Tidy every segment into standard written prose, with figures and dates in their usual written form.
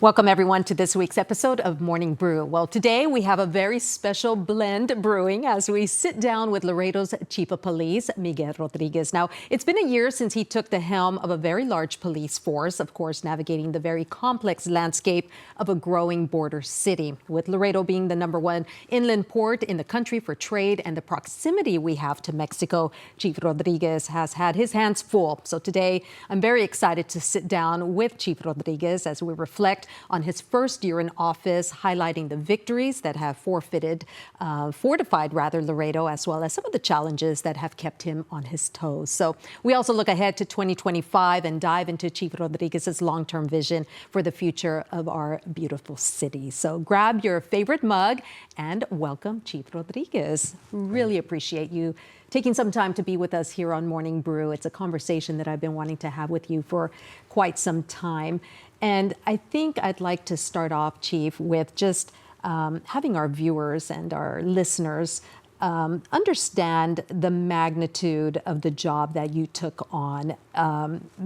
Welcome everyone to this week's episode of Morning Brew. Well, today we have a very special blend brewing as we sit down with Laredo's Chief of Police, Miguel Rodriguez. Now, it's been a year since he took the helm of a very large police force, of course, navigating the very complex landscape of a growing border city. With Laredo being the #1 inland port in the country for trade and the proximity we have to Mexico, Chief Rodriguez has had his hands full. So today, I'm very excited to sit down with Chief Rodriguez as we reflect on his first year in office, highlighting the victories that have fortified Laredo, as well as some of the challenges that have kept him on his toes. So we also look ahead to 2025 and dive into Chief Rodriguez's long-term vision for the future of our beautiful city. So grab your favorite mug and welcome Chief Rodriguez. Really appreciate you taking some time to be with us here on Morning Brew. It's a conversation that I've been wanting to have with you for quite some time. And I think I'd like to start off, Chief, with just having our viewers and our listeners understand the magnitude of the job that you took on,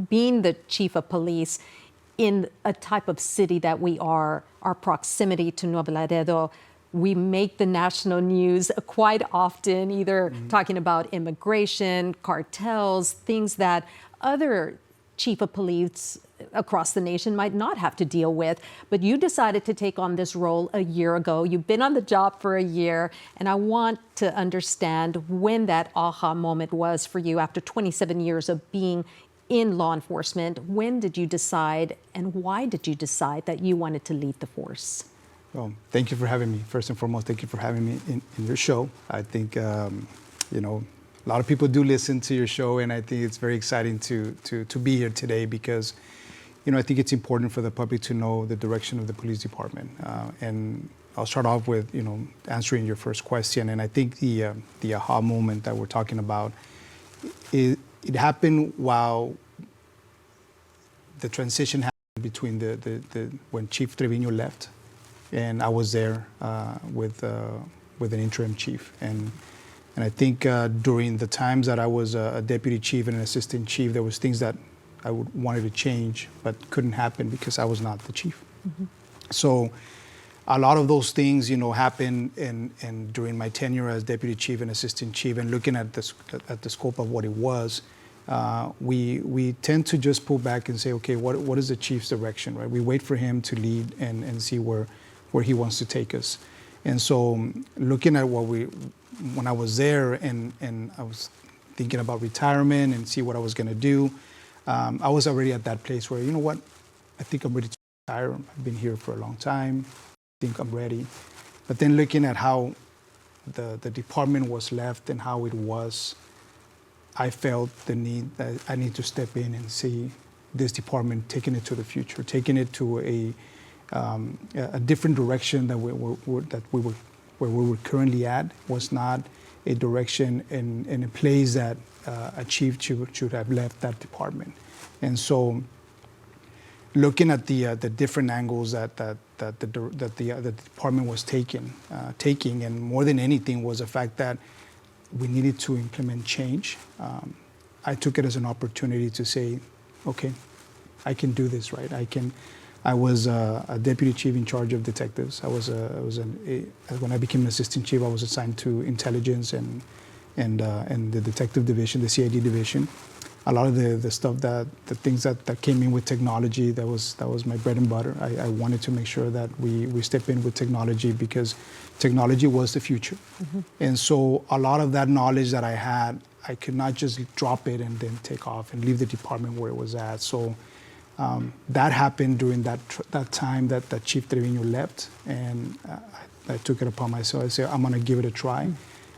being the Chief of Police in a type of city that we are, our proximity to Nuevo Laredo. We make the national news quite often, either talking about immigration, cartels, things that other chief of police across the nation might not have to deal with. But you decided to take on this role a year ago. You've been on the job for a year, and I want to understand when that aha moment was for you after 27 years of being in law enforcement. When did you decide, and why did you decide that you wanted to lead the force? Well, thank you for having me. First and foremost, thank you for having me in your show. I think, a lot of people do listen to your show, and I think it's very exciting to be here today because, I think it's important for the public to know the direction of the police department. And I'll start off with, answering your first question. And I think the aha moment that we're talking about, it happened while the transition happened between when Chief Trevino left, and I was there with an interim chief. And I think during the times that I was a deputy chief and an assistant chief, there was things that I wanted to change, but couldn't happen because I was not the chief. Mm-hmm. So a lot of those things, happened and during my tenure as deputy chief and assistant chief, and looking at the scope of what it was, we tend to just pull back and say, okay, what is the chief's direction, right? We wait for him to lead and see where he wants to take us. And so looking at when I was there and I was thinking about retirement and see what I was going to do, I was already at that place where, I think I'm ready to retire. I've been here for a long time. I think I'm ready. But then looking at how the department was left and how it was, I felt the need that I need to step in and see this department taking it to the future, taking it to a different direction that where we were currently at was not a direction in a place that a chief should have left that department. And so, looking at the different angles that the department was taking, and more than anything was the fact that we needed to implement change. I took it as an opportunity to say, okay, I can do this, right? I was a deputy chief in charge of detectives. When I became an assistant chief, I was assigned to intelligence and the detective division, the CID division. A lot of the things that came in with technology, that was my bread and butter. I wanted to make sure that we step in with technology because technology was the future. Mm-hmm. And so a lot of that knowledge that I had, I could not just drop it and then take off and leave the department where it was at. So that happened during that time that Chief Trevino left, and I took it upon myself. I said, I'm going to give it a try,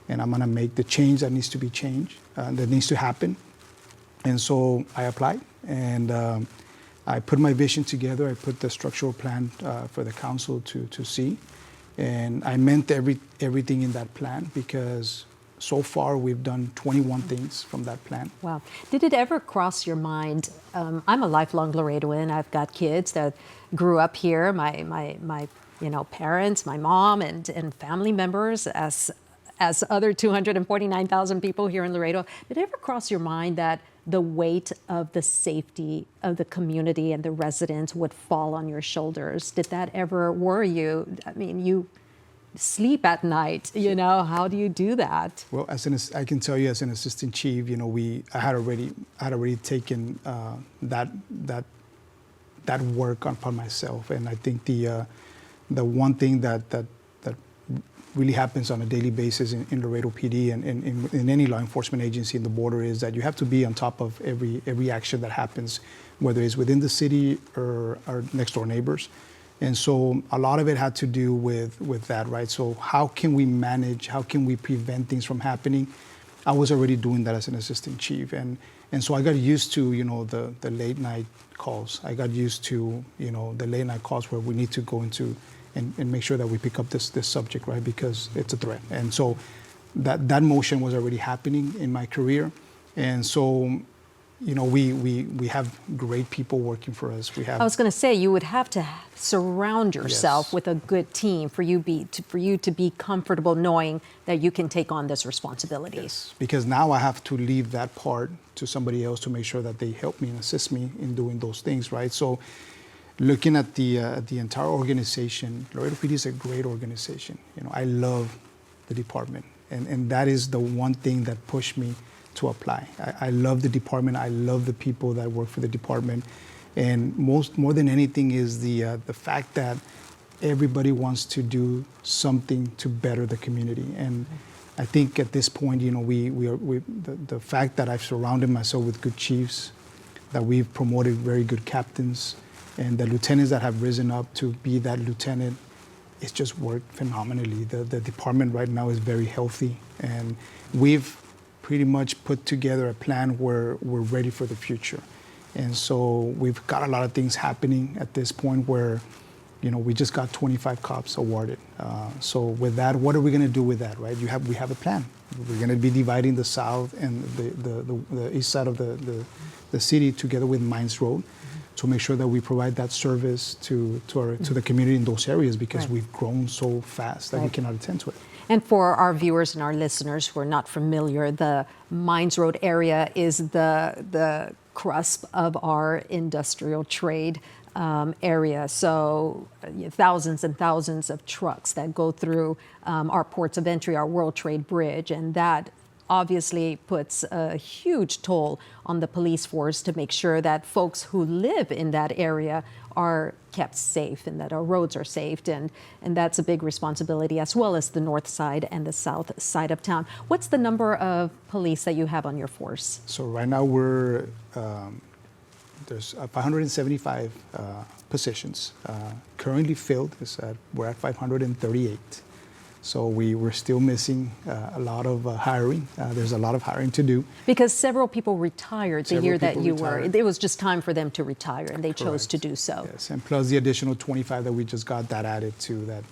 and I'm going to make the change that needs to be changed, that needs to happen. And so I applied, and I put my vision together. I put the structural plan for the council to see, and I meant everything in that plan because so far, we've done 21 things from that plan. Wow. Did it ever cross your mind? I'm a lifelong Laredoan. I've got kids that grew up here. My parents, my mom, and family members, as other 249,000 people here in Laredo. Did it ever cross your mind that the weight of the safety of the community and the residents would fall on your shoulders. Did that ever worry you? I mean, you sleep at night, you know, how do you do that? Well, I can tell you as an assistant chief, you know, I had already taken that work upon myself, and I think the one thing that really happens on a daily basis in Laredo PD and in any law enforcement agency in the border is that you have to be on top of every action that happens, whether it's within the city or our next door neighbors. And so a lot of it had to do with that, right? So how can we manage, how can we prevent things from happening? I was already doing that as an assistant chief. And so I got used to, you know, the late night calls. I got used to, you know, the late night calls where we need to go into and make sure that we pick up this subject, right? Because it's a threat. And so that motion was already happening in my career. And so, you know, we have great people working for us. I was going to say, you would have to surround yourself Yes. with a good team for you to be comfortable knowing that you can take on this responsibility. Yes, because now I have to leave that part to somebody else to make sure that they help me and assist me in doing those things, right? So looking at the entire organization, Laredo PD is a great organization. You know, I love the department, and that is the one thing that pushed me to apply. I love the department. I love the people that work for the department, and more than anything is the fact that everybody wants to do something to better the community. And I think at this point, you know, the fact that I've surrounded myself with good chiefs, that we've promoted very good captains, and the lieutenants that have risen up to be that lieutenant, it's just worked phenomenally. The department right now is very healthy, and we've pretty much put together a plan where we're ready for the future. And so we've got a lot of things happening at this point where, you know, we just got 25 cops awarded. So with that, what are we going to do with that, right? We have a plan. We're going to be dividing the south and the east side of the city together with Mines Road to make sure that we provide that service to the community in those areas, because we've grown so fast that we cannot attend to it. And for our viewers and our listeners who are not familiar, the Mines Road area is the cusp of our industrial trade area. So thousands and thousands of trucks that go through our ports of entry, our World Trade Bridge, and that obviously puts a huge toll on the police force to make sure that folks who live in that area are kept safe and that our roads are safe. And that's a big responsibility, as well as the north side and the south side of town. What's the number of police that you have on your force? So right now there's 575 positions. Currently filled, we're at 538. So we're still missing a lot of hiring. There's a lot of hiring to do. Because several people retired the year that you retired. were. It was just time for them to retire, and they chose to do so. Yes, and plus the additional 25 that we just got that added to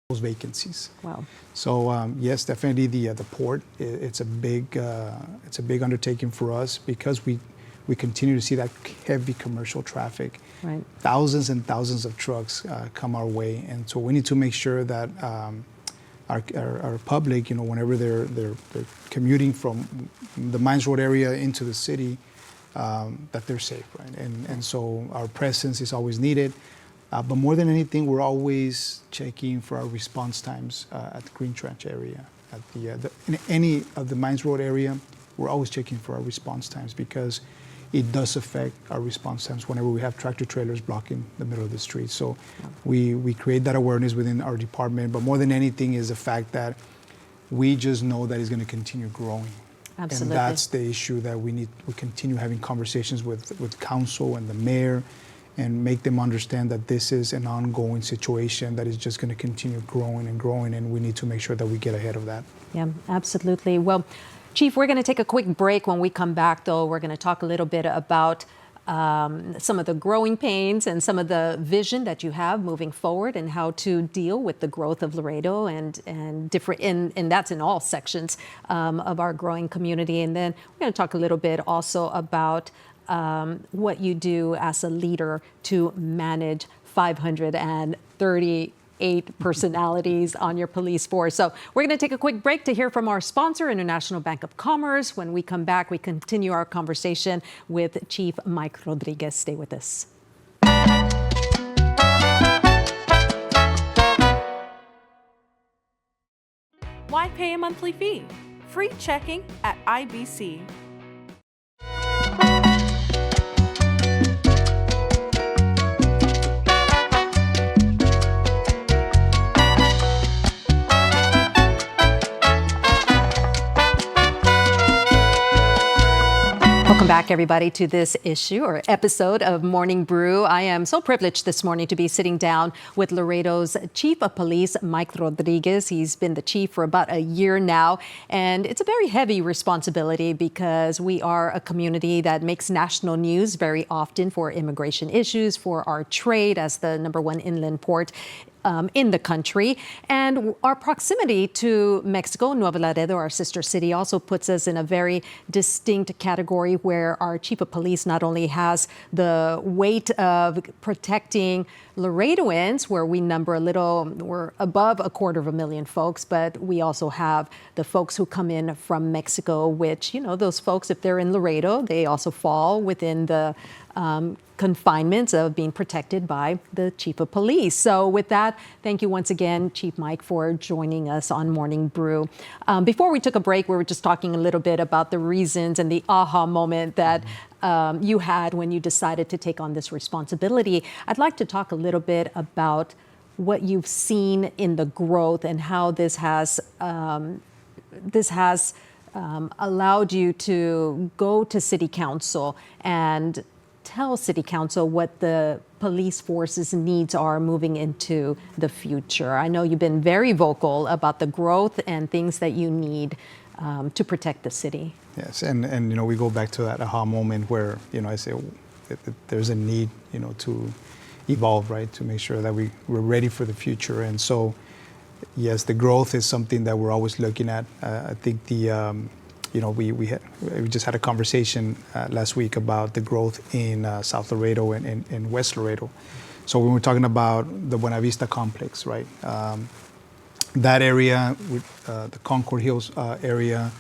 those vacancies. Wow. So yes, definitely the port. It's a big undertaking for us, because we continue to see that heavy commercial traffic. Right. Thousands and thousands of trucks come our way, and so we need to make sure that our public, you know, whenever they're commuting from the Mines Road area into the city, that they're safe, right? And so our presence is always needed. But more than anything, we're always checking for our response times at the Green Trench area, in any of the Mines Road area. We're always checking for our response times, because it does affect our response times whenever we have tractor trailers blocking the middle of the street. So we create that awareness within our department, but more than anything is the fact that we just know that it's going to continue growing. Absolutely. And that's the issue that we continue having conversations with council and the mayor, and make them understand that this is an ongoing situation that is just going to continue growing and growing, and we need to make sure that we get ahead of that. Yeah, absolutely. Well, Chief, we're going to take a quick break. When we come back, though, we're going to talk a little bit about some of the growing pains and some of the vision that you have moving forward, and how to deal with the growth of Laredo and different, and that's in all sections of our growing community. And then we're going to talk a little bit also about what you do as a leader to manage 530 8 personalities on your police force. So we're going to take a quick break to hear from our sponsor, International Bank of Commerce. When we come back, we continue our conversation with Chief Mike Rodriguez. Stay with us. Why pay a monthly fee? Free checking at IBC. Welcome back, everybody, to this issue or episode of Morning Brew. I am so privileged this morning to be sitting down with Laredo's Chief of Police, Mike Rodriguez. He's been the chief for about a year now, and it's a very heavy responsibility because we are a community that makes national news very often for immigration issues, for our trade as the #1 inland port in the country. And our proximity to Mexico, Nuevo Laredo, our sister city, also puts us in a very distinct category where our chief of police not only has the weight of protecting Laredoans, where we number we're above 250,000 folks, but we also have the folks who come in from Mexico, which, those folks, if they're in Laredo, they also fall within the confinements of being protected by the chief of police. So with that, thank you once again, Chief Mike, for joining us on Morning Brew. Before we took a break, we were just talking a little bit about the reasons and the aha moment that you had when you decided to take on this responsibility. I'd like to talk a little bit about what you've seen in the growth and how this has allowed you to go to City Council and tell City Council what the police force's needs are moving into the future. I know you've been very vocal about the growth and things that you need to protect the city. Yes, and we go back to that aha moment where I say there's a need to evolve, right, to make sure that we're ready for the future. And so yes, the growth is something that we're always looking at. I think we just had a conversation last week about the growth in South Laredo and West Laredo. So when we're talking about the Buena Vista complex, right, that area, with the Concord Hills area,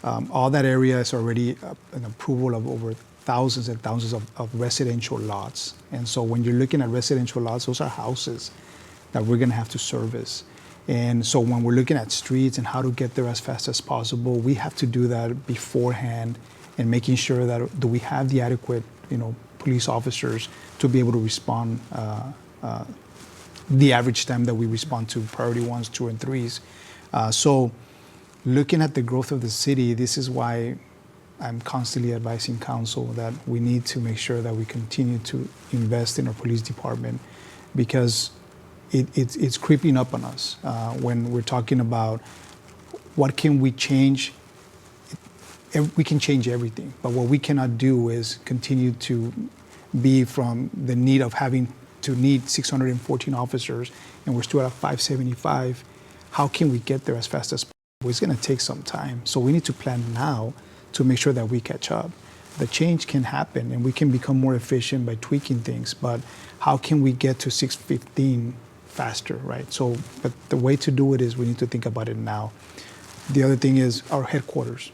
all that area is already an approval of over thousands and thousands of residential lots. And so when you're looking at residential lots, those are houses that we're going to have to service. And so when we're looking at streets and how to get there as fast as possible, we have to do that beforehand and making sure that we have the adequate, police officers to be able to respond the average time that we respond to priority 1s, 2, and 3s. So looking at the growth of the city, this is why I'm constantly advising council that we need to make sure that we continue to invest in our police department, because it's creeping up on us when we're talking about what can we change. We can change everything, but what we cannot do is continue to be from the need of having to need 614 officers, and we're still at 575. How can we get there as fast as possible? It's going to take some time, so we need to plan now to make sure that we catch up. The change can happen, and we can become more efficient by tweaking things, but how can we get to 615 faster, right? So, but the way to do it is we need to think about it now. The other thing is our headquarters.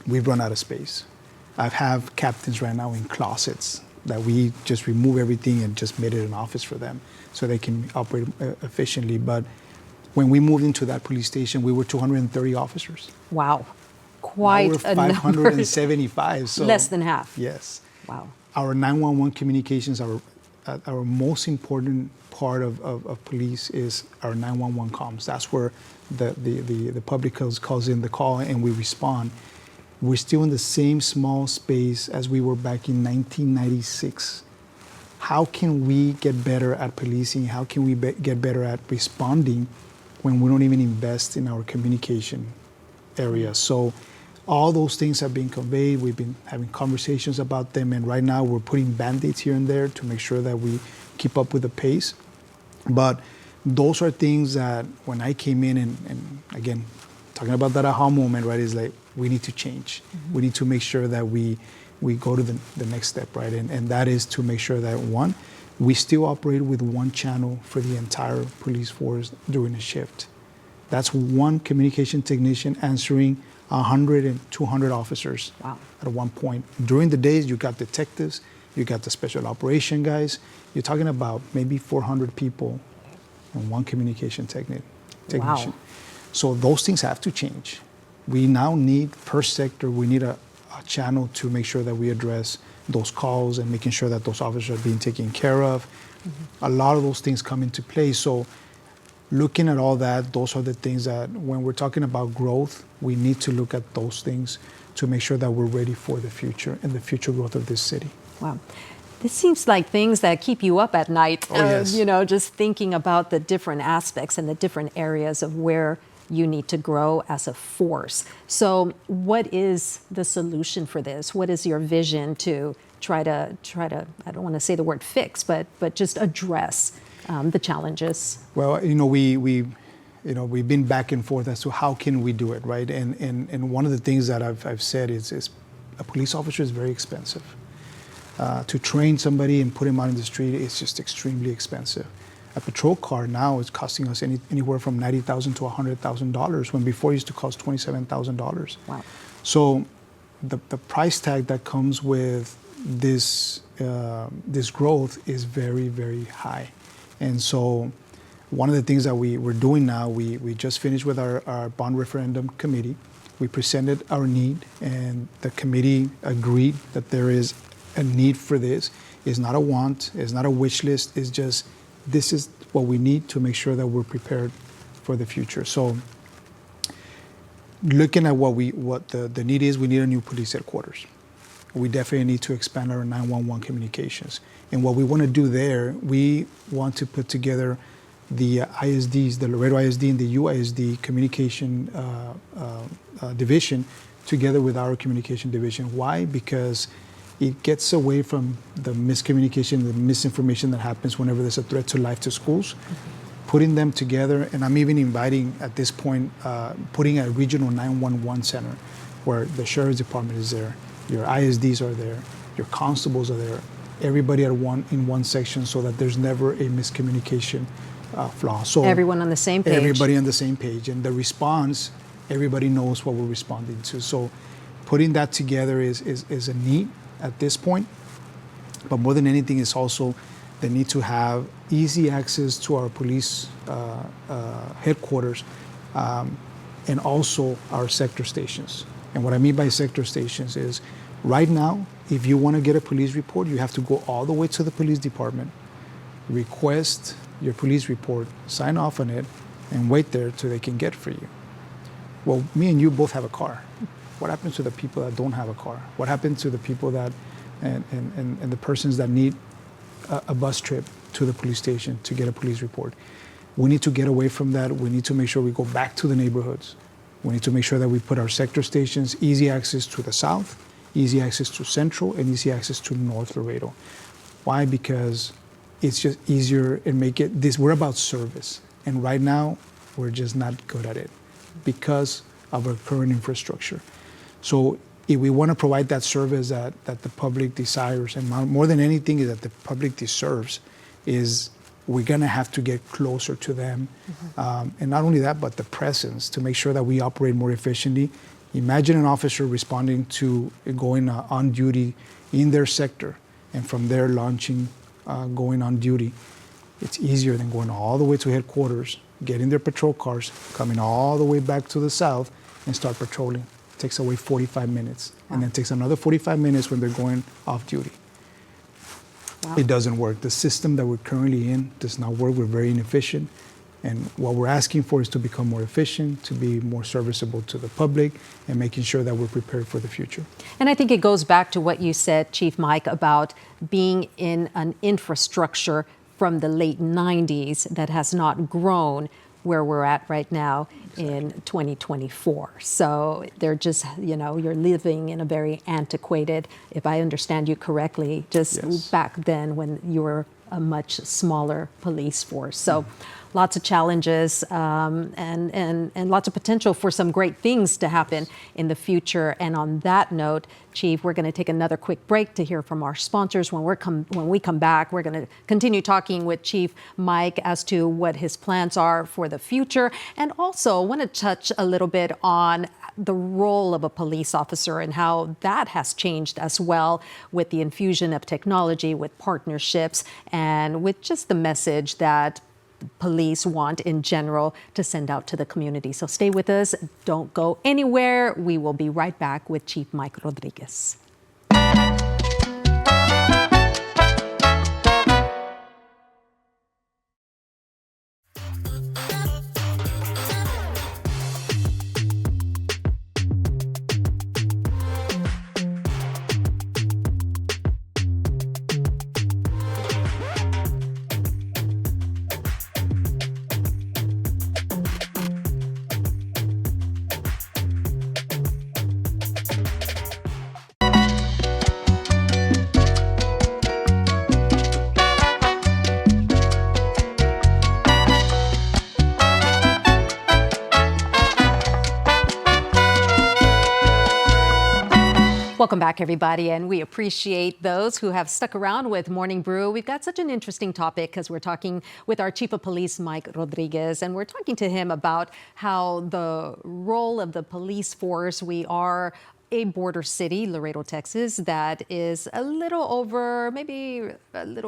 We've run out of space. I have captains right now in closets that we just remove everything and just made it an office for them so they can operate efficiently. But when we moved into that police station, we were 230 officers. Wow. Quite now we're 575. So less than half. Yes. Wow. Our 911 communications are our most important part of police is our 911 comms. That's where the public calls in the call and we respond. We're still in the same small space as we were back in 1996. How can we get better at policing? How can we get better at responding when we don't even invest in our communication area? So all those things have been conveyed. We've been having conversations about them, and right now we're putting Band-Aids here and there to make sure that we keep up with the pace. But those are things that when I came in, and again, talking about that aha moment, right, is like we need to change. Mm-hmm. We need to make sure that we go to the next step, right? And that is to make sure that, one, we still operate with one channel for the entire police force during a shift. That's one communication technician answering 100 and 200 officers at one point. During the days, you got detectives, you got the special operation guys. You're talking about maybe 400 people and one communication technician. Wow. So those things have to change. We now need, per sector, we need a channel to make sure that we address those calls and making sure that those officers are being taken care of. A lot of those things come into play. So looking at all that, those are the things that when we're talking about growth, we need to look at those things to make sure that we're ready for the future and the future growth of this city. Wow. This seems like things that keep you up at night, Yes. you know, just thinking about the different aspects and the different areas of where you need to grow as a force. So what is the solution for this? What is your vision to try to I don't want to say the word fix, but just address the challenges? Well, we've been back and forth as to how can we do it, right? And one of the things that I've said is a police officer is very expensive. To train somebody and put him out in the street is just extremely expensive. A patrol car now is costing us anywhere from $90,000 to $100,000, when before it used to cost $27,000. Wow. So the price tag that comes with this growth is very, very high. And so one of the things that we're doing now, we just finished with our bond referendum committee. We presented our need, and the committee agreed that there is a need for this. It's not a want, it's not a wish list, it's just this is what we need to make sure that we're prepared for the future. So looking at what the need is, we need a new police headquarters. We definitely need to expand our 911 communications. And what we want to do there, we want to put together the ISDs, the Laredo ISD and the UISD communication division together with our communication division. Why? Because it gets away from the miscommunication, the misinformation that happens whenever there's a threat to life to schools. Putting them together, and I'm even inviting at this point, putting a regional 911 center where the sheriff's department is there, your ISDs are there, your constables are there, everybody in one section, so that there's never a miscommunication flaw. So Everyone on the same page. Everybody on the same page, and the response, everybody knows what we're responding to. So putting that together is a need at this point, but more than anything is also the need to have easy access to our police headquarters and also our sector stations. And what I mean by sector stations is right now, if you want to get a police report, you have to go all the way to the police department, request your police report, sign off on it, and wait there till they can get it for you. Well, me and you both have a car. What happens to the people that don't have a car? What happens to the people that, and the persons that need a bus trip to the police station to get a police report? We need to get away from that. We need to make sure we go back to the neighborhoods. We need to make sure that we put our sector stations, easy access to the south, easy access to central, and easy access to North Laredo. Why? Because it's just easier and make it this. We're about service, and right now we're just not good at it because of our current infrastructure. So if we want to provide that service that the public desires, and more than anything is that the public deserves, is we're going to have to get closer to them. And not only that, but the presence to make sure that we operate more efficiently. Imagine an officer responding to going on duty in their sector, and from there launching, going on duty. It's easier than going all the way to headquarters, getting their patrol cars, coming all the way back to the south, and start patrolling. It takes away 45 minutes, and then takes another 45 minutes when they're going off duty. Wow. It doesn't work. The system that we're currently in does not work. We're very inefficient. And what we're asking for is to become more efficient, to be more serviceable to the public, and making sure that we're prepared for the future. And I think it goes back to what you said, Chief Mike, about being in an infrastructure from the late 90s that has not grown where we're at right now in 2024. So they're just, you're living in a very antiquated, if I understand you correctly, just Yes. back then when you were a much smaller police force. So lots of challenges and lots of potential for some great things to happen in the future. And on that note, Chief, we're going to take another quick break to hear from our sponsors. When we come back, we're going to continue talking with Chief Mike as to what his plans are for the future. And also want to touch a little bit on the role of a police officer and how that has changed as well with the infusion of technology, with partnerships, and with just the message that police want in general to send out to the community. So stay with us. Don't go anywhere. We will be right back with Chief Mike Rodriguez. Welcome back, everybody, and we appreciate those who have stuck around with Morning Brew. We've got such an interesting topic because we're talking with our Chief of Police, Mike Rodriguez, and we're talking to him about how the role of the police force. We are a border city, Laredo, Texas, that is maybe a little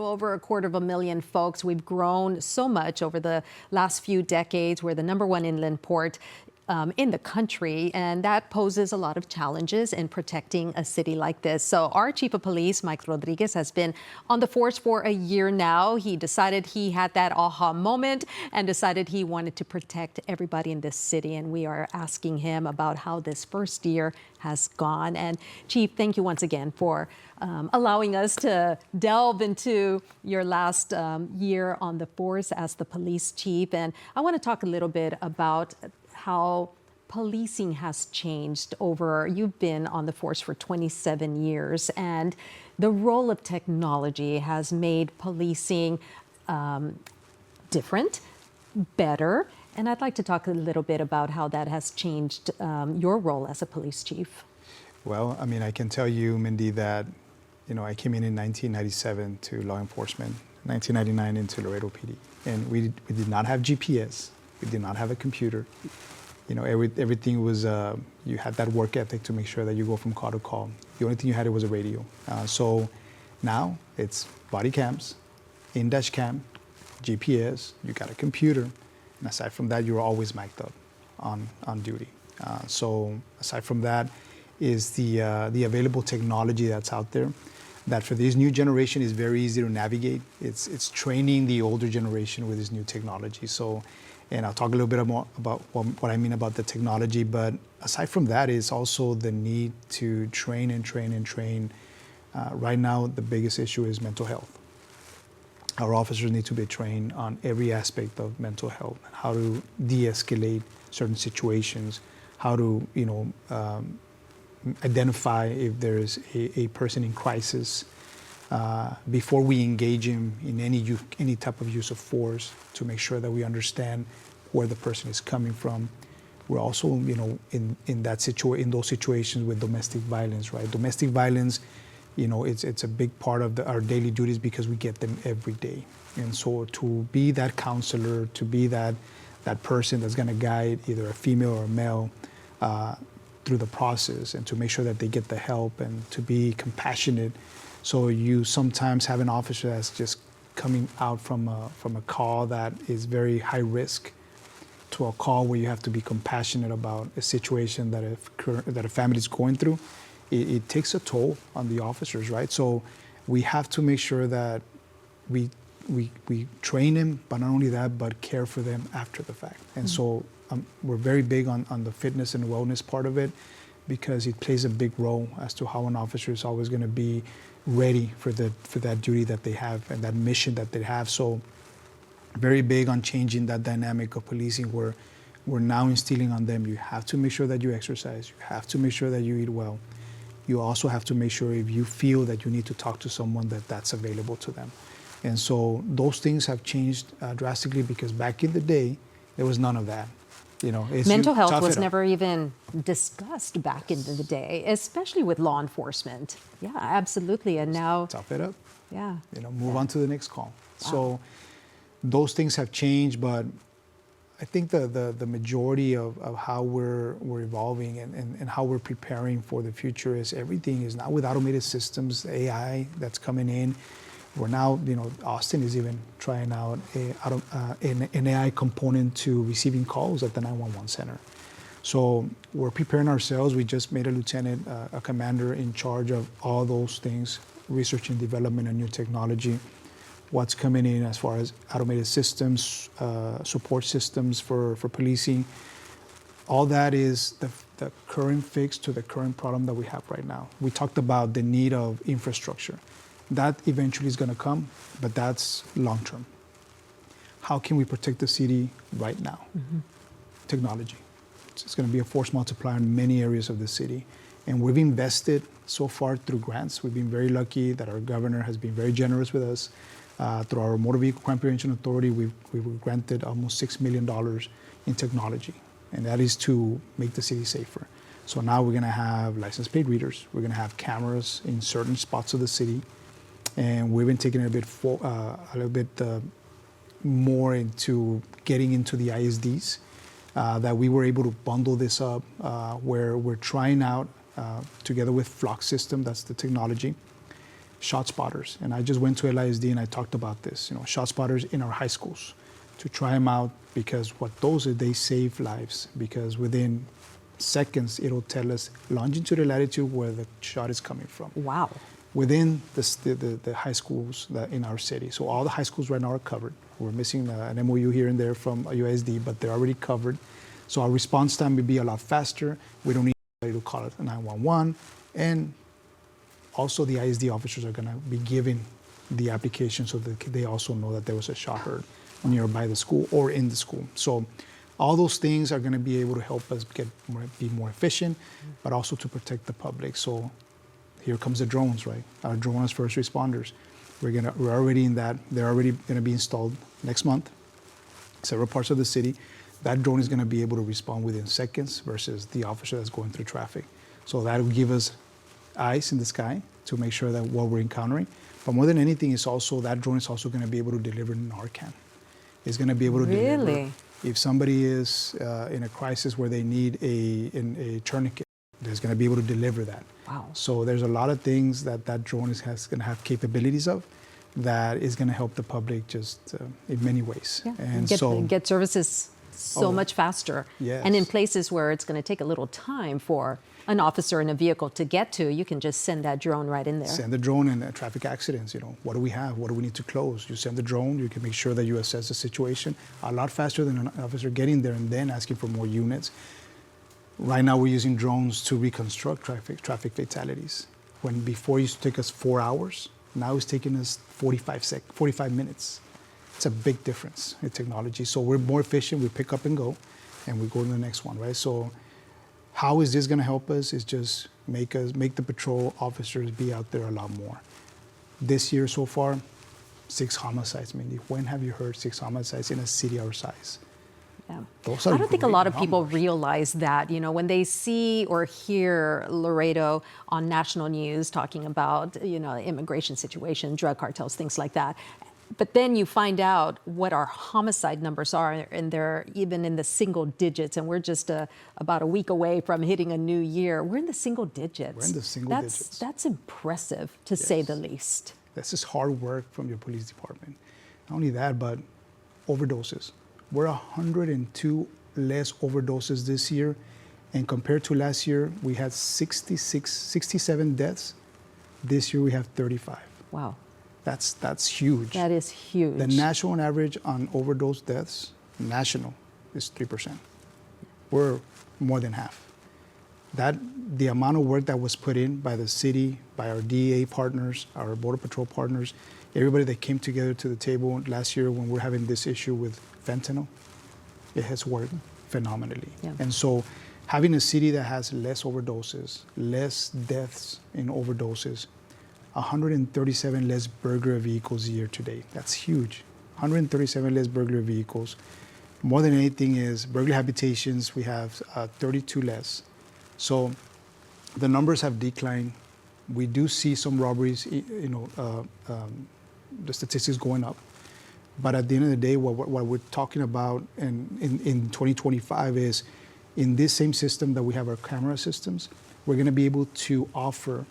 over 250,000 folks. We've grown so much over the last few decades. We're the #1 inland port in the country, and that poses a lot of challenges in protecting a city like this. So our Chief of Police, Mike Rodriguez, has been on the force for a year now. He decided he had that aha moment and decided he wanted to protect everybody in this city, and we are asking him about how this first year has gone. And Chief, thank you once again for allowing us to delve into your last year on the force as the police chief. And I want to talk a little bit about how policing has changed you've been on the force for 27 years, and the role of technology has made policing different, better. And I'd like to talk a little bit about how that has changed your role as a police chief. Well, I mean, I can tell you, Mindy, that I came in 1997 to law enforcement, 1999 into Laredo PD, and we did not have GPS, we did not have a computer. Everything was, you had that work ethic to make sure that you go from call to call. The only thing you had was a radio. So now it's body cams, in-dash cam, GPS, you got a computer, and aside from that, you're always mic'd up on duty. So aside from that is the available technology that's out there that for this new generation is very easy to navigate. It's training the older generation with this new technology. And I'll talk a little bit more about what I mean about the technology, but aside from that is also the need to train and train and train. Right now, the biggest issue is mental health. Our officers need to be trained on every aspect of mental health, how to de-escalate certain situations, how to, identify if there's a person in crisis, before we engage him in any type of use of force, to make sure that we understand where the person is coming from. We're also, in those situations with domestic violence, right? Domestic violence, it's a big part of our daily duties because we get them every day. And so to be that counselor, to be that person that's going to guide either a female or a male through the process, and to make sure that they get the help, and to be compassionate. So you sometimes have an officer that's just coming out from a call that is very high risk to a call where you have to be compassionate about a situation that a family is going through. It takes a toll on the officers, right? So we have to make sure that we train them, but not only that, but care for them after the fact. And so we're very big on the fitness and wellness part of it, because it plays a big role as to how an officer is always going to be ready for that duty that they have and that mission that they have. So very big on changing that dynamic of policing, where we're now instilling on them, you have to make sure that you exercise, you have to make sure that you eat well. You also have to make sure if you feel that you need to talk to someone, that's available to them. And so those things have changed drastically because back in the day, there was none of that. You know, Mental health was it up. never even discussed back in the day, especially with law enforcement. Yeah, absolutely. And now, Tough it up. yeah. You know, move on to the next call. So those things have changed, but I think the majority of how we're evolving and how we're preparing for the future is everything is now with automated systems, AI that's coming in. We're now, you know, Austin is even trying out an AI component to receiving calls at the 911 center. So we're preparing ourselves. We just made a lieutenant, a commander in charge of all those things, research and development and new technology, what's coming in as far as automated systems, support systems for policing. All that is the current fix to the current problem that we have right now. We talked about the need of infrastructure. That eventually is going to come, but that's long term. How can we protect the city right now? Technology. It's going to be a force multiplier in many areas of the city. And we've invested so far through grants. We've been very lucky that our governor has been very generous with us. Through our Motor Vehicle Crime Prevention Authority, we were granted almost $6 million in technology, and that is to make the city safer. So now we're going to have license plate readers. We're going to have cameras in certain spots of the city, and we've been taking it a little bit more into getting into the ISDs. That we were able to bundle this up, where we're trying out together with Flock System, that's the technology, shot spotters. And I just went to LISD and I talked about this, you know, shot spotters in our high schools to try them out, because what those are, they save lives, because within seconds it'll tell us longitude and latitude where the shot is coming from. Wow. Within the high schools that in our city. So all the high schools right now are covered. We're missing an MOU here and there from USD, but they're already covered. So our response time will be a lot faster. We don't need anybody to call it 911. And also the ISD officers are going to be given the application so that they also know that there was a shot heard nearby the school or in the school. So all those things are going to be able to help us be more efficient, but also to protect the public. So here comes the drones, right? Our drones first responders. We're already in that. They're already going to be installed next month, several parts of the city. That drone is going to be able to respond within seconds versus the officer that's going through traffic. So that will give us eyes in the sky to make sure that what we're encountering. But more than anything, is also that drone is also going to be able to deliver Narcan. It's going to be able to deliver if somebody is in a crisis where they need a tourniquet. It's going to be able to deliver that. Wow. So there's a lot of things that drone is going to have capabilities of that is going to help the public just in many ways. Yeah. And get services so much faster. Yes. And in places where it's going to take a little time for an officer in a vehicle to get to, you can just send that drone right in there. Send the drone and traffic accidents, you know, what do we have? What do we need to close? You send the drone, you can make sure that you assess the situation a lot faster than an officer getting there and then asking for more units. Right now we're using drones to reconstruct traffic fatalities. When before it used to take us 4 hours, now it's taking us 45 minutes. It's a big difference in technology. So we're more efficient, we pick up and go, and we go to the next one, right? So how is this gonna help us? Is just make the patrol officers be out there a lot more. This year so far, 6 homicides, Mindy. When have you heard 6 homicides in a city our size? Yeah. I don't think a lot of people realize that, you know, when they see or hear Laredo on national news talking about, you know, immigration situation, drug cartels, things like that. But then you find out what our homicide numbers are, and they're even in the single digits, and we're just about a week away from hitting a new year. We're in the single digits. We're in the single digits. That's impressive, to say the least. This is hard work from your police department. Not only that, but overdoses. We're 102 less overdoses this year, and compared to last year, we had 67 deaths. This year we have 35. Wow. That's huge. That is huge. The national average on overdose deaths, national, is 3%. We're more than half. The amount of work that was put in by the city, by our DEA partners, our Border Patrol partners, everybody that came together to the table last year when we're having this issue with fentanyl, it has worked phenomenally. Yeah. And so having a city that has less overdoses, less deaths in overdoses, 137 less burglary vehicles a year today. That's huge. 137 less burglary vehicles. More than anything is burglary habitations, we have 32 less. So the numbers have declined. We do see some robberies, the statistics going up. But at the end of the day, what we're talking about in 2025 is in this same system that we have our camera systems, we're going to be able to offer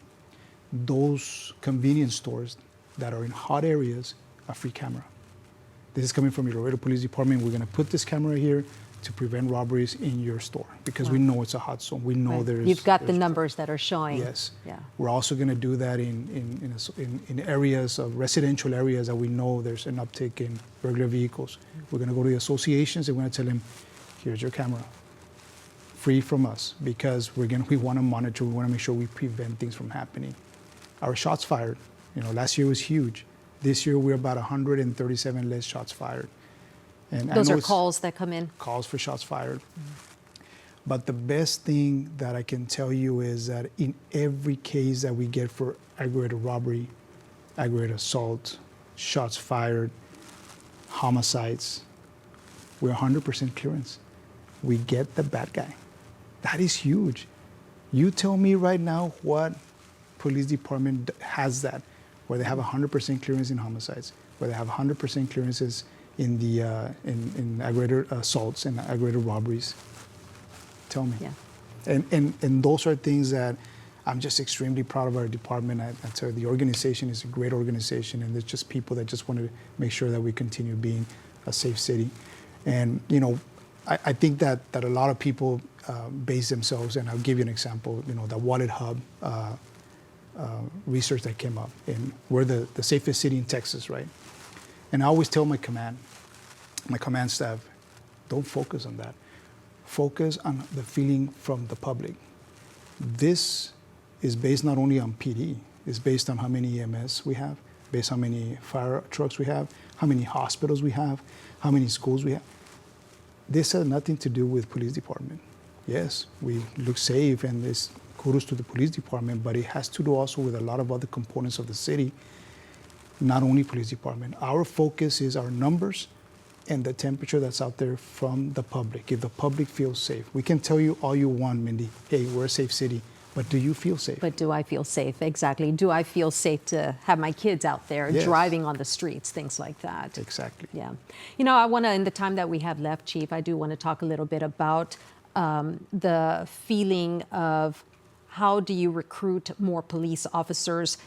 those convenience stores that are in hot areas a free camera. This is coming from your Laredo Police Department. We're going to put this camera here to prevent robberies in your store because we know it's a hot zone. We know there's. You've got the numbers that are showing. Yes. Yeah. We're also going to do that in areas of residential areas that we know there's an uptick in burglar vehicles. We're going to go to the associations and we're going to tell them, here's your camera, free from us, because we want to monitor. We want to make sure we prevent things from happening. Our shots fired, last year was huge. This year we're about 137 less shots fired. And those are calls that come in? Calls for shots fired. But the best thing that I can tell you is that in every case that we get for aggravated robbery, aggravated assault, shots fired, homicides, we're 100% clearance. We get the bad guy. That is huge. You tell me right now what police department has that, where they have 100% clearance in homicides, where they have 100% clearances in the in aggravated assaults and aggravated robberies. Tell me. Yeah. And those are things that I'm just extremely proud of our department. I tell you, the organization is a great organization, and there's just people that just want to make sure that we continue being a safe city. And I think that a lot of people base themselves, and I'll give you an example. The Wallet Hub research that came up, and we're the safest city in Texas, right? And I always tell my command staff, don't focus on that. Focus on the feeling from the public. This is based not only on PD, it's based on how many EMS we have, based on how many fire trucks we have, how many hospitals we have, how many schools we have. This has nothing to do with police department. Yes, we look safe, and it's kudos to the police department, but it has to do also with a lot of other components of the city, not only police department. Our focus is our numbers and the temperature that's out there from the public. If the public feels safe, we can tell you all you want, Mindy, hey, we're a safe city, but do you feel safe? But do I feel safe? Exactly. Do I feel safe to have my kids out there driving on the streets, things like that? Exactly. Yeah. I want to, in the time that we have left, Chief, I do want to talk a little bit about the feeling of how do you recruit more police officers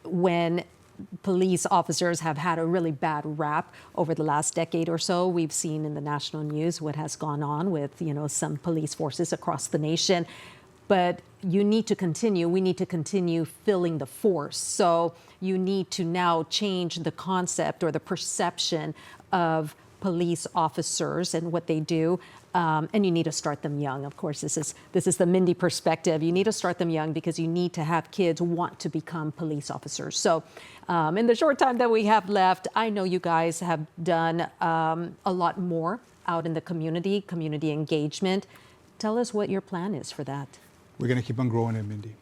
when police officers have had a really bad rap over the last decade or so. We've seen in the national news what has gone on with, some police forces across the nation. But you need to continue. We need to continue filling the force. So you need to now change the concept or the perception of police officers and what they do. And you need to start them young. Of course, this is the Mindy perspective. You need to start them young because you need to have kids want to become police officers. So in the short time that we have left, I know you guys have done a lot more out in the community engagement. Tell us what your plan is for that. We're going to keep on growing it, Mindy.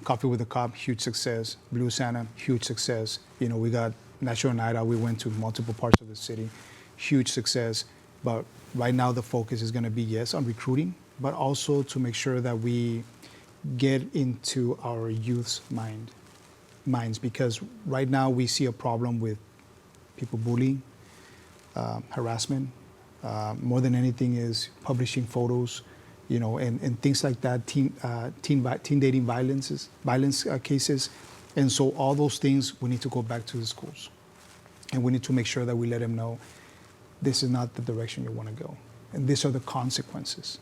Coffee with a Cop, huge success. Blue Santa, huge success. We got National Night Out. We went to multiple parts of the city, huge success. But right now the focus is going to be, yes, on recruiting, but also to make sure that we get into our youth's minds, because right now we see a problem with people bullying, harassment. More than anything is publishing photos, and things like that, teen dating violence cases. And so all those things, we need to go back to the schools. And we need to make sure that we let them know this is not the direction you want to go. And these are the consequences.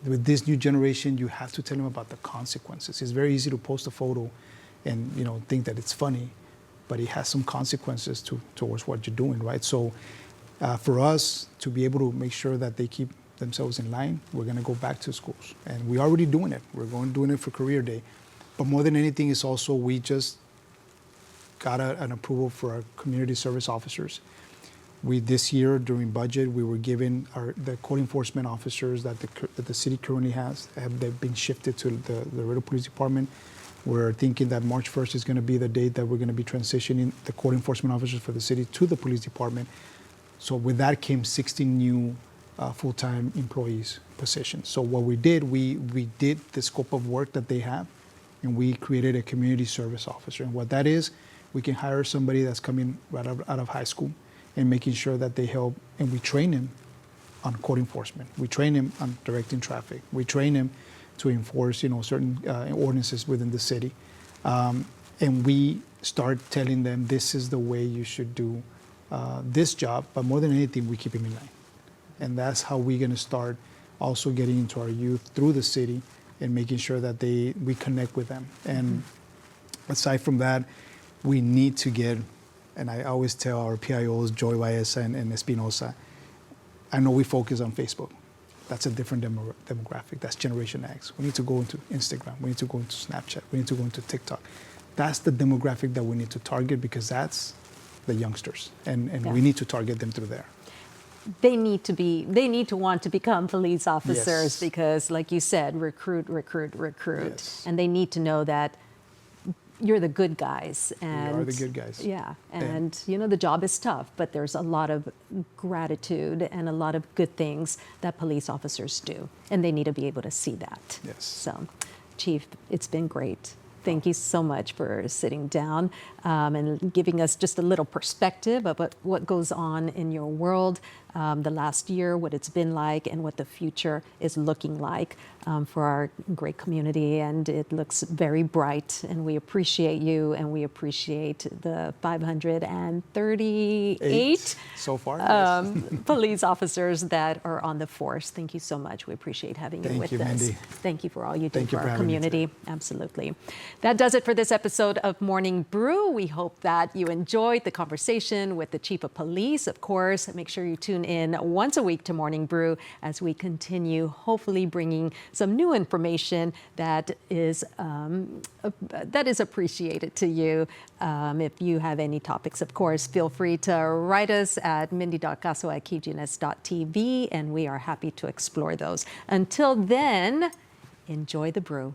With this new generation, you have to tell them about the consequences. It's very easy to post a photo and think that it's funny, but it has some consequences towards what you're doing, right? So for us to be able to make sure that they keep themselves in line, we're going to go back to schools. And we're already doing it. We're doing it for Career Day. But more than anything is also we just got an approval for our community service officers. This year during budget, we were given the code enforcement officers that the city currently has. They've been shifted to the Laredo Police Department. We're thinking that March 1st is going to be the date that we're going to be transitioning the code enforcement officers for the city to the police department. So with that came 60 new full-time employees positions. So what we did the scope of work that they have, and we created a community service officer. And what that is, we can hire somebody that's coming right out of high school and making sure that they help, and we train them on code enforcement. We train them on directing traffic. We train them to enforce, certain ordinances within the city. And we start telling them this is the way you should do this job, but more than anything, we keep them in line. And that's how we're gonna start also getting into our youth through the city and making sure that we connect with them. And aside from that, we need to get, and I always tell our PIOs, Joy Baeza and Espinosa, I know we focus on Facebook. That's a different demographic. That's Generation X. We need to go into Instagram. We need to go into Snapchat. We need to go into TikTok. That's the demographic that we need to target, because that's the youngsters, and we need to target them through there. They need to want to become police officers, Yes. because, like you said, recruit. Yes. And they need to know that you're the good guys. And We are the good guys. Yeah, and the job is tough, but there's a lot of gratitude and a lot of good things that police officers do, and they need to be able to see that. Yes. So, Chief, it's been great. Thank you so much for sitting down and giving us just a little perspective of what goes on in your world the last year, what it's been like, and what the future is looking like for our great community. And it looks very bright, and we appreciate you, and we appreciate the 538 so far, yes. police officers that are on the force. Thank you so much. We appreciate having you with us. Mindy. Thank you for all you do Thank you for for our having me community. Absolutely. That does it for this episode of Morning Brew. We hope that you enjoyed the conversation with the Chief of Police. Of course, make sure you tune in once a week to Morning Brew as we continue, hopefully bringing some new information that is appreciated to you. If you have any topics, of course, feel free to write us at mindy.caso@kgns.tv, and we are happy to explore those. Until then, enjoy the brew.